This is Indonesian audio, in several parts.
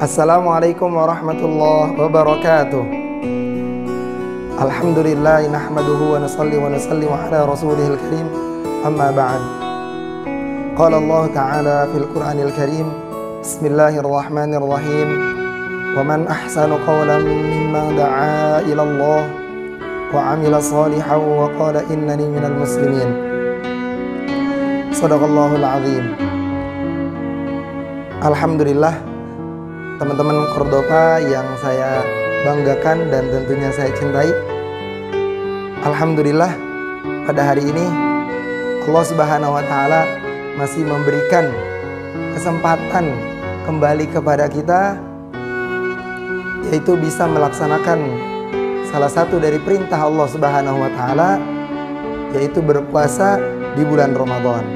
Assalamualaikum warahmatullahi wabarakatuh. Alhamdulillah nahmaduhu wa nusalli wa nusallimu ala rasulihil karim. Amma ba'd. Qala Allah Ta'ala fil Qur'anil Karim. Bismillahirrahmanirrahim. Wa man ahsanu qawlan mimman da'a ila Allah wa 'amila shalihan wa qala innani minal muslimin. Shadaqallahul azim. Alhamdulillah, teman-teman Cordova yang saya banggakan dan tentunya saya cintai. Alhamdulillah, pada hari ini Allah Subhanahu wa Ta'ala masih memberikan kesempatan kembali kepada kita, yaitu bisa melaksanakan salah satu dari perintah Allah Subhanahu wa Ta'ala, yaitu berpuasa di bulan Ramadan.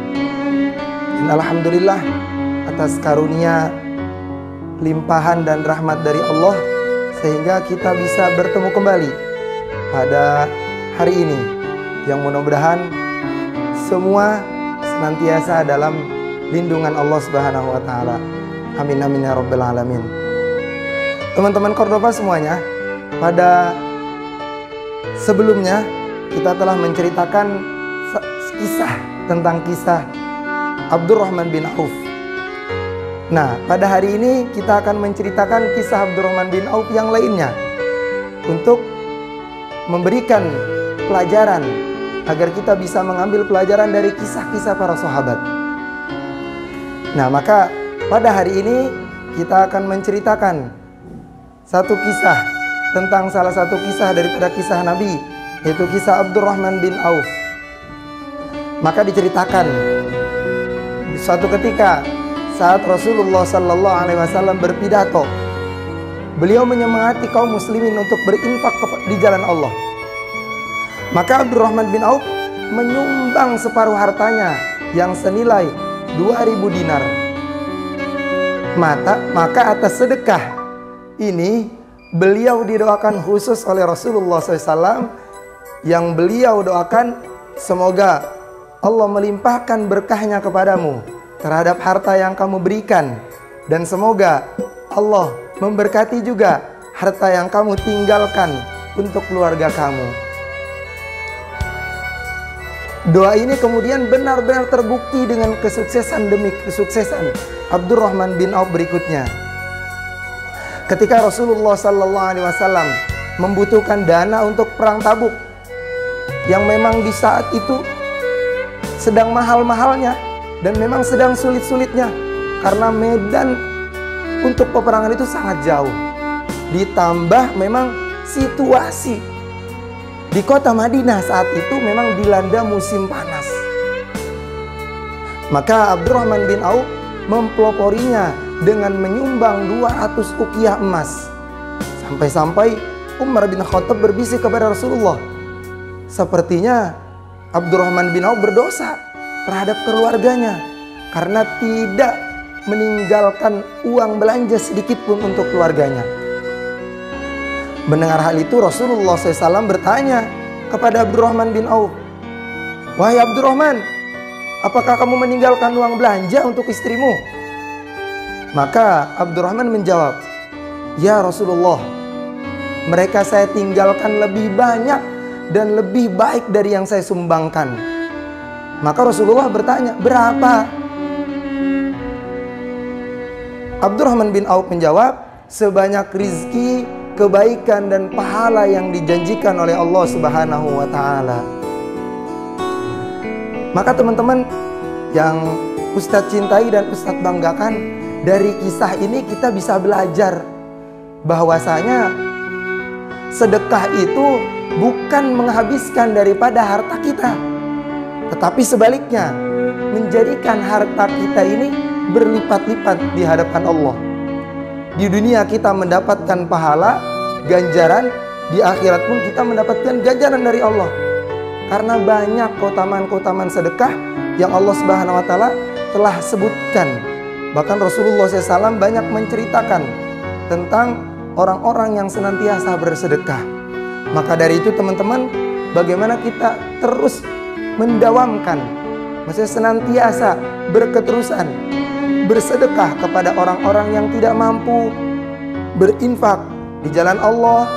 Dan alhamdulillah, atas karunia limpahan dan rahmat dari Allah, sehingga kita bisa bertemu kembali pada hari ini, yang mudah-mudahan semua senantiasa dalam lindungan Allah Subhanahu wa Ta'ala. Amin amin ya rabbal alamin. Teman-teman Cordova semuanya, pada sebelumnya kita telah menceritakan kisah Abdurrahman bin Auf. Nah, pada hari ini kita akan menceritakan kisah Abdurrahman bin Auf yang lainnya, untuk memberikan pelajaran agar kita bisa mengambil pelajaran dari kisah-kisah para sahabat. Nah, maka pada hari ini kita akan menceritakan satu kisah tentang salah satu kisah daripada kisah Nabi, yaitu kisah Abdurrahman bin Auf. Maka diceritakan suatu ketika saat Rasulullah Sallallahu Alaihi Wasallam berpidato, beliau menyemangati kaum muslimin untuk berinfak di jalan Allah. Maka Abdurrahman bin Auf menyumbang separuh hartanya yang senilai 2000 dinar. Maka atas sedekah ini beliau didoakan khusus oleh Rasulullah SAW, yang beliau doakan, semoga Allah melimpahkan berkahnya kepadamu terhadap harta yang kamu berikan, dan semoga Allah memberkati juga harta yang kamu tinggalkan untuk keluarga kamu. Doa ini kemudian benar-benar terbukti dengan kesuksesan demi kesuksesan Abdurrahman bin Auf berikutnya. Ketika Rasulullah Sallallahu Alaihi Wasallam membutuhkan dana untuk perang Tabuk, yang memang di saat itu sedang mahal-mahalnya dan memang sedang sulit-sulitnya, karena medan untuk peperangan itu sangat jauh. Ditambah memang situasi di kota Madinah saat itu memang dilanda musim panas. Maka Abdurrahman bin Auf mempeloporinya dengan menyumbang 200 uqiyah emas. Sampai-sampai Umar bin Khattab berbisik kepada Rasulullah, sepertinya Abdurrahman bin Auf berdosa terhadap keluarganya karena tidak meninggalkan uang belanja sedikit pun untuk keluarganya. Mendengar hal itu, Rasulullah SAW bertanya kepada Abdurrahman bin Auf, "Wahai Abdurrahman, apakah kamu meninggalkan uang belanja untuk istrimu?" Maka Abdurrahman menjawab, "Ya Rasulullah, mereka saya tinggalkan lebih banyak dan lebih baik dari yang saya sumbangkan." Maka Rasulullah bertanya, "Berapa?" Abdurrahman bin Auf menjawab, "Sebanyak rizki, kebaikan dan pahala yang dijanjikan oleh Allah Subhanahu wa Ta'ala." Maka teman-teman yang Ustadz cintai dan Ustadz banggakan, dari kisah ini kita bisa belajar bahwasanya sedekah itu bukan menghabiskan daripada harta kita, tetapi sebaliknya menjadikan harta kita ini berlipat-lipat di hadapan Allah. Di dunia kita mendapatkan pahala, ganjaran, di akhirat pun kita mendapatkan ganjaran dari Allah. Karena banyak keutamaan-keutamaan sedekah yang Allah Subhanahu wa Ta'ala telah sebutkan. Bahkan Rasulullah SAW banyak menceritakan tentang orang-orang yang senantiasa bersedekah. Maka dari itu teman-teman, bagaimana kita terus mendawamkan, maksudnya senantiasa berketerusan bersedekah kepada orang-orang yang tidak mampu, berinfak di jalan Allah,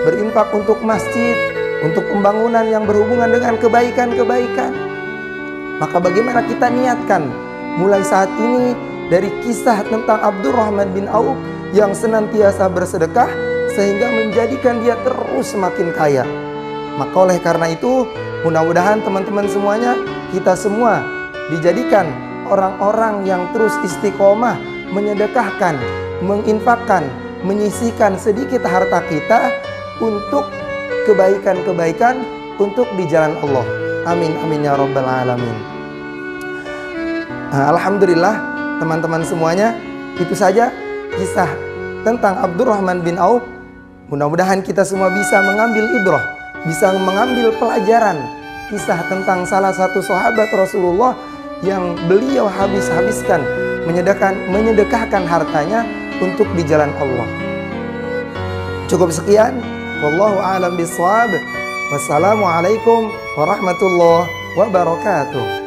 berinfak untuk masjid, untuk pembangunan yang berhubungan dengan kebaikan-kebaikan. Maka bagaimana kita niatkan mulai saat ini dari kisah tentang Abdurrahman bin Auf yang senantiasa bersedekah sehingga menjadikan dia terus semakin kaya. Maka oleh karena itu, mudah-mudahan teman-teman semuanya, kita semua dijadikan orang-orang yang terus istiqomah menyedekahkan, menginfakkan, menyisihkan sedikit harta kita untuk kebaikan-kebaikan, untuk di jalan Allah. Amin amin ya rabbal alamin. Alhamdulillah teman-teman semuanya, itu saja kisah tentang Abdurrahman bin Auf. Mudah-mudahan kita semua bisa mengambil ibrah, bisa mengambil pelajaran kisah tentang salah satu sahabat Rasulullah yang beliau habis-habiskan menyedekahkan hartanya untuk di jalan Allah. Cukup sekian. Wallahu a'lam bishawab. Wassalamualaikum warahmatullahi wabarakatuh.